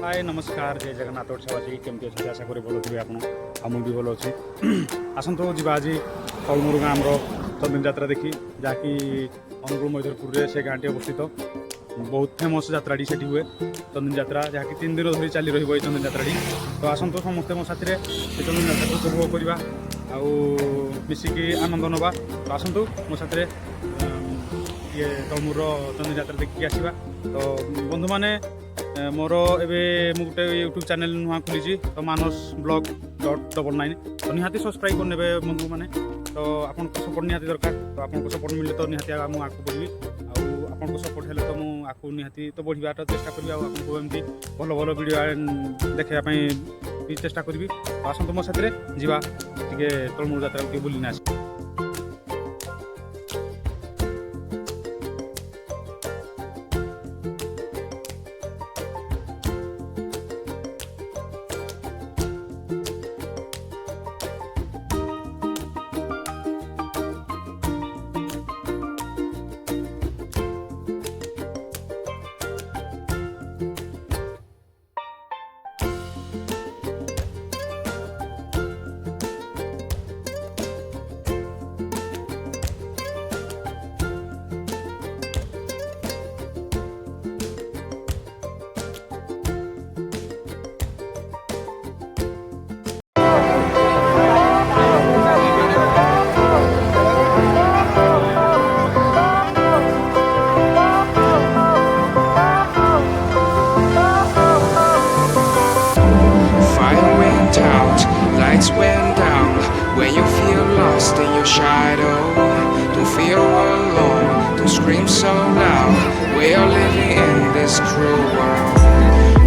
हाय नमस्कार जय जगन्नाथ ओडावासी केमती अच्छे आशा करी भल थे आप भी भल अच्छी आसतु जी आज कलमुर गाँव चंदन जात्रा देखी जहाँकि अनुगुल मैधरपुर से गाँटी अवस्थित बहुत फेमस जात्राटी से हुए चंदन जात्रा जहाँकि 3 दिन धरी चली रही चंदन जात्राटी तो आसतु समस्ते मो साथी चंदन जात्रा को उपभोग करवा मिसिकी आनंद नवा तो आसतु मो साथी ये कलमुर चंदन जात्रा देखिए आसवा तो बंधु मैंने मोर एवं गोटे यूट्यूब चैनल नुआ खोली तो मानस blog.99 तो निहाती सब्सक्राइब करने बंधु मैंने तो आपन सपोर्ट निहाती दरकार तो आपन सपोर्ट मिले तो निहाती मुझे आगे बढ़ी आपन सपोर्ट हेल्ले तो मुझे निहाती तो बढ़िया चेष्टा करी आपको एमती भल भल वीडियो देखापी चेष्टा करी आसतु मो साथी जा टे तलमुर जात्रा बुलिना आस Lights went down when you feel lost in your shadow. Don't feel alone, don't scream so loud. We are living in this cruel world.